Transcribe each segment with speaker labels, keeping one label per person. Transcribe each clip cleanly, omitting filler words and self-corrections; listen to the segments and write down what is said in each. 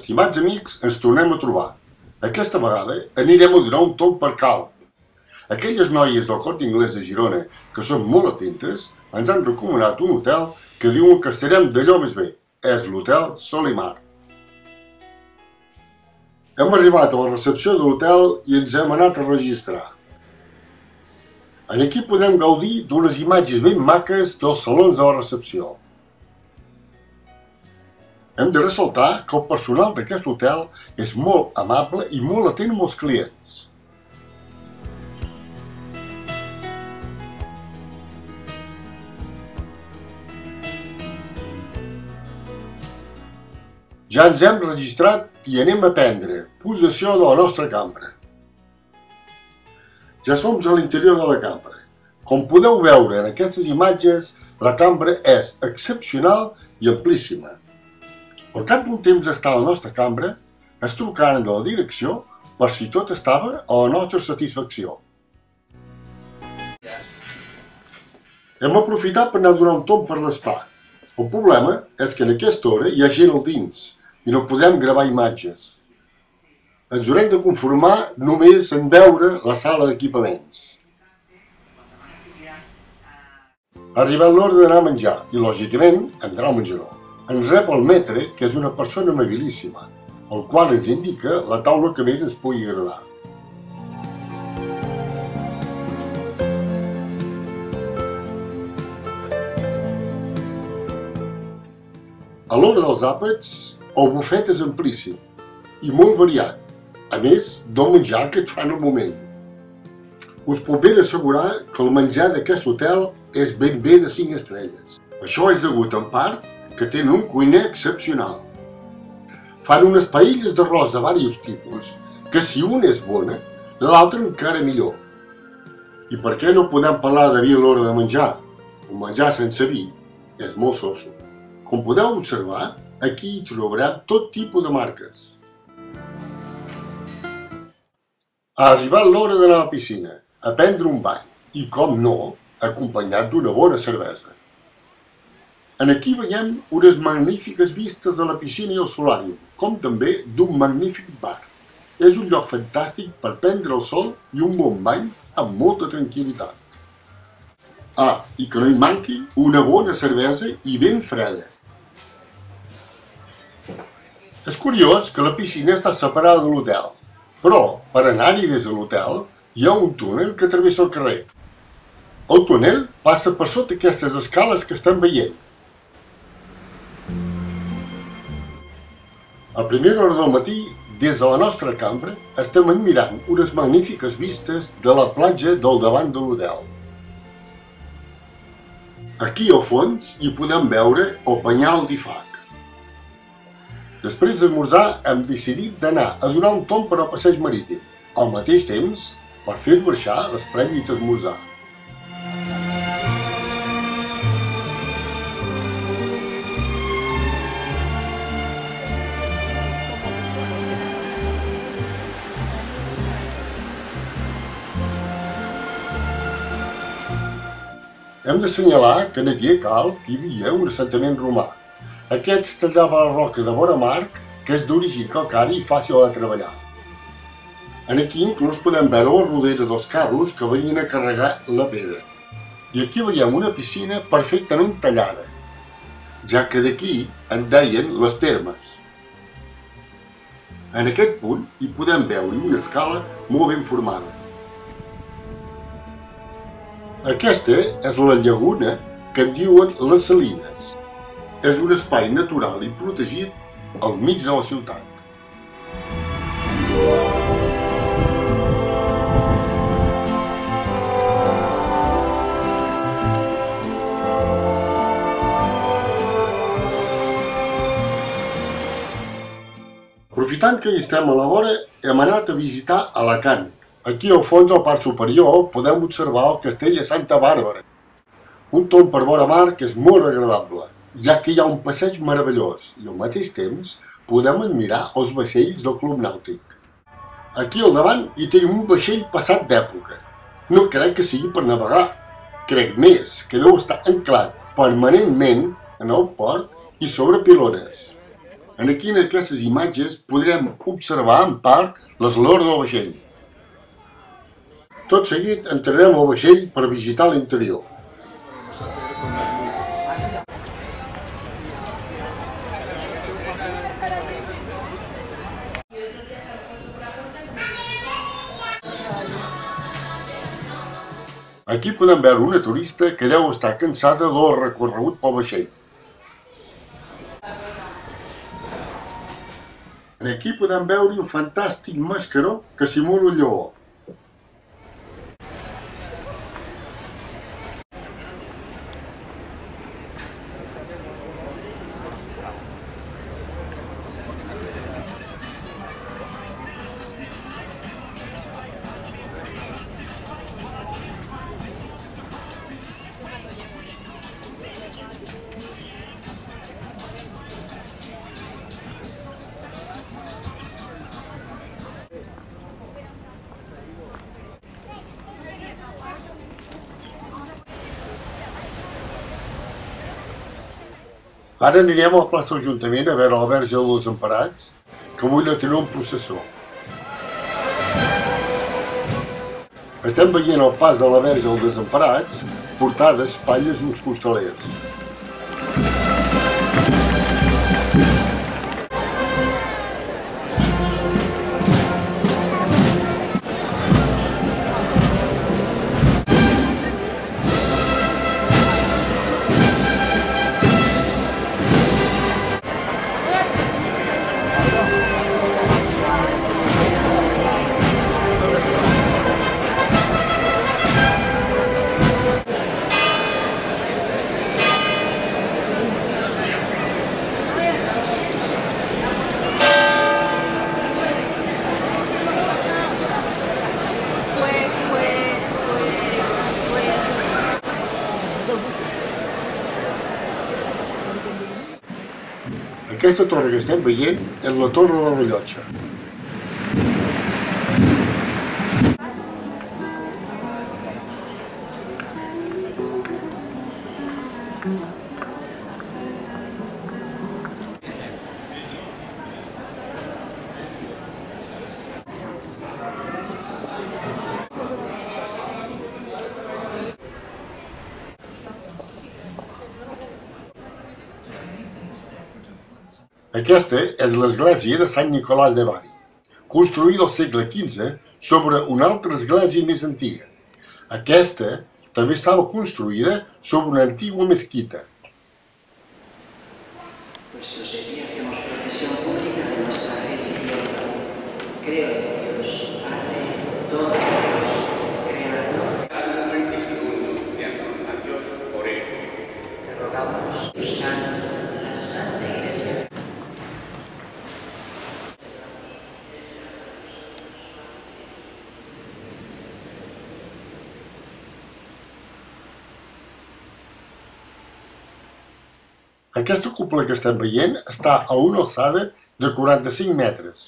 Speaker 1: estimats amics, ens tornem a trobar. Aquesta vegada anirem a donar un tomb per Calp. Aquelles noies del Corte Inglés de Girona, que són molt atentes, ens han recomanat un hotel que diuen que estarem d'allò més bé. És l'Hotel Sol i Mar. Hem arribat a la recepció de l'hotel i ens hem anat a registrar. Aquí podem gaudir d'unes imatges ben maques dels salons de la recepció. Hem de ressaltar que el personal d'aquest hotel és molt amable i molt atent amb els clients. Ja ens hem registrat i anem a prendre possessió de la nostra cambra. Ja som a l'interior de la cambra. Com podeu veure en aquestes imatges, la cambra és excepcional i amplíssima. Al cap d'un temps d'estar a la nostra cambra, ens trucaren de la direcció per si tot estava a la nostra satisfacció. Hem aprofitat per anar a donar un tomb per l'espa. El problema és que en aquesta hora hi ha gent al dins i no podem gravar imatges. Ens haurem de conformar només en veure la sala d'equipaments. Ha arribat l'hora d'anar a menjar i, lògicament, entrar al menjador. Ens rep el maître, que és una persona amabilíssima, el qual ens indica la taula que més ens pugui agradar. A l'hora dels àpats, el bufet és amplíssim i molt variat, a més del menjar que et fan al moment. Us puc ben assegurar que el menjar d'aquest hotel és ben bé de 5 estrelles. Això és degut en part que tenen un cuiner excepcional. Fan unes paelles d'arròs de diversos tipus, que si una és bona, l'altra encara millor. I per què no podem parlar de vi a l'hora de menjar? El menjar sense vi és molt soso. Com podeu observar, aquí hi trobarem tot tipus de marques. Ha arribat l'hora d'anar a la piscina, a prendre un bany i, com no, acompanyat d'una bona cervesa. Aquí veiem unes magnífiques vistes de la piscina i el solàrium, com també d'un magnífic bar. És un lloc fantàstic per prendre el sol i un bon bany amb molta tranquil·litat. I que no hi manqui una bona cervesa i ben freda. És curiós que la piscina està separada de l'hotel, però per anar-hi des de l'hotel hi ha un túnel que travessa el carrer. El túnel passa per sota aquestes escales que estem veient. A primera hora del matí, des de la nostra cambra, estem admirant unes magnífiques vistes de la platja del davant de l'hotel. Aquí al fons hi podem veure el penyal d'Ifac. Després d'esmorzar hem decidit d'anar a donar un tomb per al passeig marítim, al mateix temps per fer baixar l'esplèndid esmorzar. Hem d'assenyalar que aquí a Calp hi havia un assentament romà. Aquest tallava la roca de vora mar, que és d'origen calcari i fàcil de treballar. Aquí inclús podem veure la rodera dels carros que venien a carregar la pedra. I aquí veiem una piscina perfectament tallada, ja que d'aquí en deien les termes. En aquest punt hi podem veure una escala molt ben formada. Aquesta és la llaguna que en diuen les Salines. És un espai natural i protegit al mig de la ciutat. Aprofitant que hi estem a la vora, hem anat a visitar Alacant. Aquí al fons, al part superior, podem observar el castell de Santa Bàrbara. Un tomb per vora mar que és molt agradable, ja que hi ha un passeig meravellós i al mateix temps podem admirar els vaixells del Club Nàutic. Aquí al davant hi tenim un vaixell passat d'època. No crec que sigui per navegar, crec més que deu estar anclat permanentment en el port i sobre pilones. Aquí en aquestes imatges podrem observar en part l'eslor del vaixell. Tot seguit entrarem al vaixell per visitar l'interior. Aquí podem veure una turista que deu estar cansada del recorregut pel vaixell. Aquí podem veure un fantàstic mascaró que simula un lleó. Ara anirem a la plaça de l'Ajuntament a veure la Verge dels Desemparats, que avui la tenen en processó. Estem veient el pas de la Verge dels Desemparats, portada d'espatlles d'uns costalers. Aquesta torre que estem veient és la Torre de la Rellotge. Aquesta és l'església de Sant Nicolàs de Bari, construïda al segle XV sobre una altra església més antiga. Aquesta també estava construïda sobre una antigua mesquita.
Speaker 2: Creo en Dios, Padre Todopoderoso, Creador.
Speaker 3: Un testimonio de amor a Dios por ellos.
Speaker 2: Te rogamos, Dios Santo, la Santa Iglesia.
Speaker 1: Aquesta cúpula que estem veient està a una alçada de 45 metres.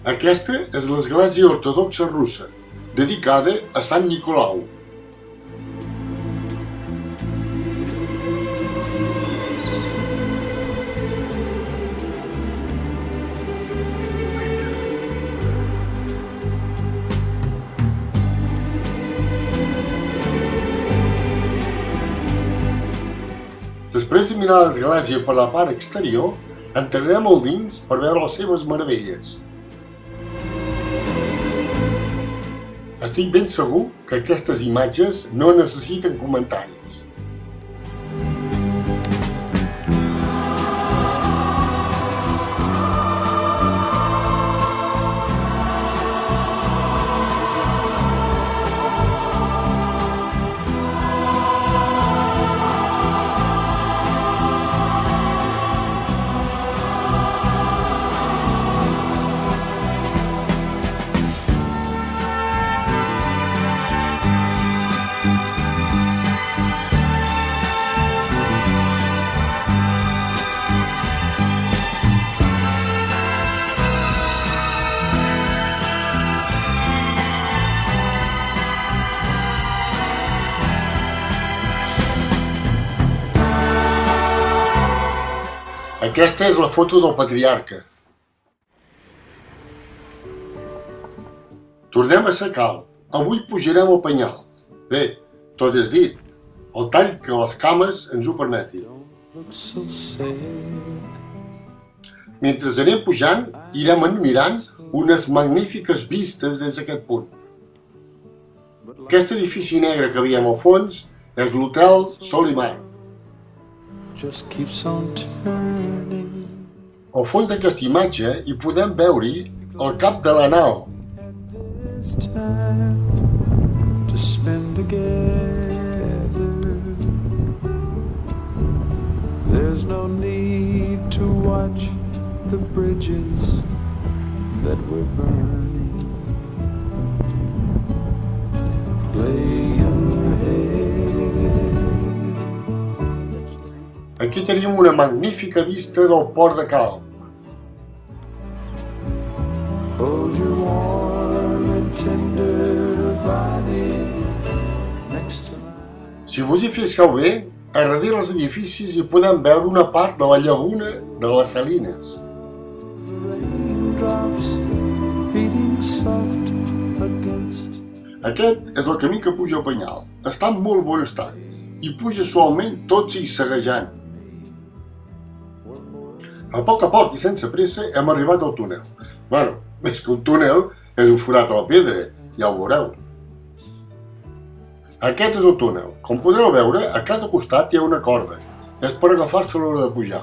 Speaker 1: Aquesta és l'església ortodoxa russa, dedicada a Sant Nicolau. Després de mirar l'església per la part exterior, entrarem al dins per veure les seves meravelles. Estic ben segur que aquestes imatges no necessiten comentaris. Aquesta és la foto del patriarca. Tornem a ser cal. Avui pujarem el penyal. Bé, tot és dit. El tall que les cames ens ho permetin. Mentre anem pujant, irem admirant unes magnífiques vistes des d'aquest punt. Aquest edifici negre que veiem al fons és l'Hotel Sol i Mar. Al fons d'aquesta imatge hi podem veure el cap de la nau.
Speaker 4: There's no need to watch the bridges that we're burning. Lay your head.
Speaker 1: Aquí tenim una magnífica vista del port de Calp.
Speaker 4: Hold your warm and tender body next to mine.
Speaker 1: Si vos hi fixeu bé, a darrere dels edificis hi podem veure una part de la llaguna de les Salines.
Speaker 4: The raindrops beating soft against.
Speaker 1: Aquest és el camí que puja al Penyal. Està en molt bon estat i puja suaument tot seguejant. A poc i sense pressa hem arribat al túnel. Bueno, més que un túnel, és un forat a la pedra, ja ho veureu. Aquest és el túnel. Com podreu veure, a cada costat hi ha una corda. És per agafar-se a l'hora de pujar.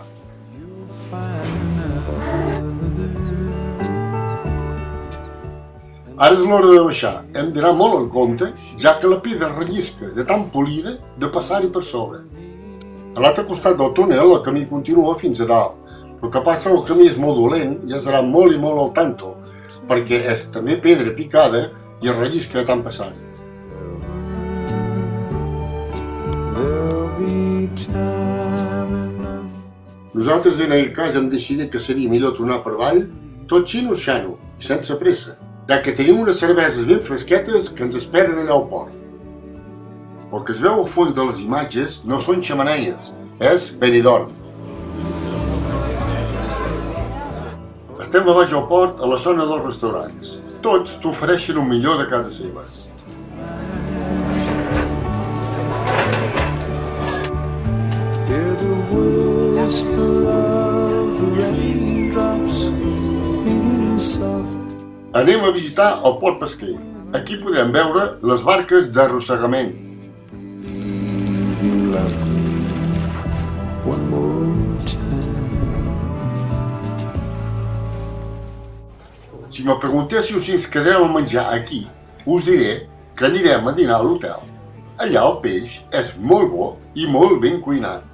Speaker 1: Ara és l'hora de baixar. Hem d'anar molt en compte, ja que la pedra rellisca de tan polida de passar-hi per sobre. A l'altre costat del túnel el camí continua fins a dalt. El que passa el camí és molt dolent i has d'anar molt i molt al tanto, perquè és també pedra picada i es rellisca de tant passar-hi. Nosaltres en aquell cas hem decidit que seria millor tornar per avall, tot xino-xano i sense pressa, ja que tenim unes cerveses ben fresquetes que ens esperen allà al port. El que es veu al fons de les imatges no són xemeneies, és Benidorm. Estem a baix al port, a la zona dels restaurants. Tots t'ofereixen un millor de casa seva. Anem a visitar el port pesquer. Aquí podem veure les barques d'arrossegament. Si me preguntéssiu si ens quedarem a menjar aquí, us diré que anirem a dinar a l'hotel. Allà el peix és molt bo i molt ben cuinat.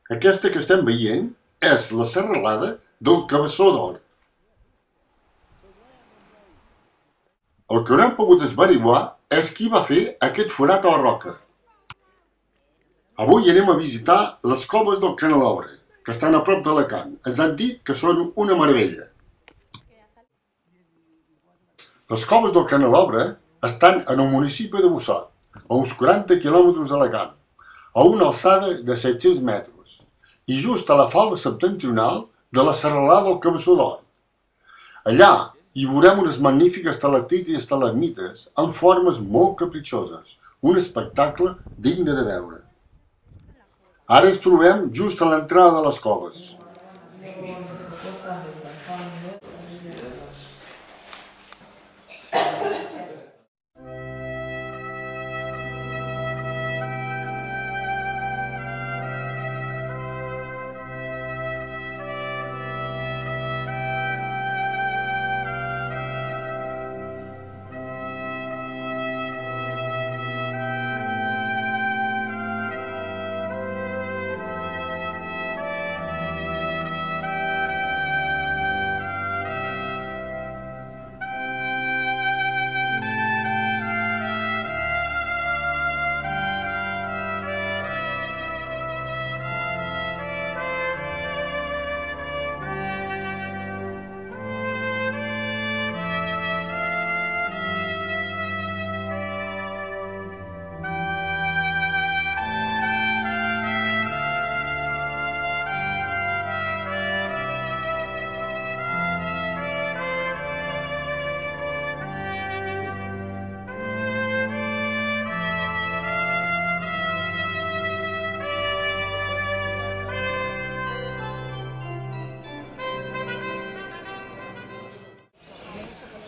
Speaker 1: Aquesta que estem veient és la serralada del Cabeçó d'Or. El que no hem pogut esbrivar és qui va fer aquest forat a la roca. Avui anem a visitar les coves del Canelobre, que estan a prop d'Alacant. Ens han dit que són una meravella. Les coves del Canelobre estan en el municipi de Busot, a uns 40 quilòmetres d'Alacant, a una alçada de 700 metres, i just a la falda septentrional de la serralada del Cabeçó d'Or. Allà hi veurem unes magnífiques estalactites i estalagmites amb formes molt capritxoses, un espectacle digne de veure. Ara ens trobem just a l'entrada de les coves.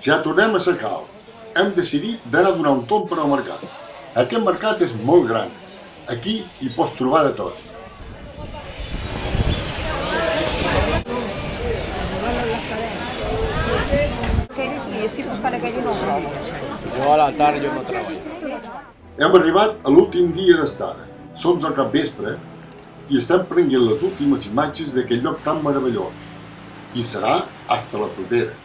Speaker 1: Ja tornem a Sacalm. Hem decidit d'anar a donar un tomb per al mercat. Aquest mercat és molt gran. Aquí hi pots trobar de tot.
Speaker 5: I estic buscant aquell i no el trobo.
Speaker 6: Jo a la tarda jo no treballo.
Speaker 1: Hem arribat a l'últim dia d'estada. Som al capvespre i estem prenent les últimes imatges d'aquell lloc tan meravellós. I serà hasta la propera.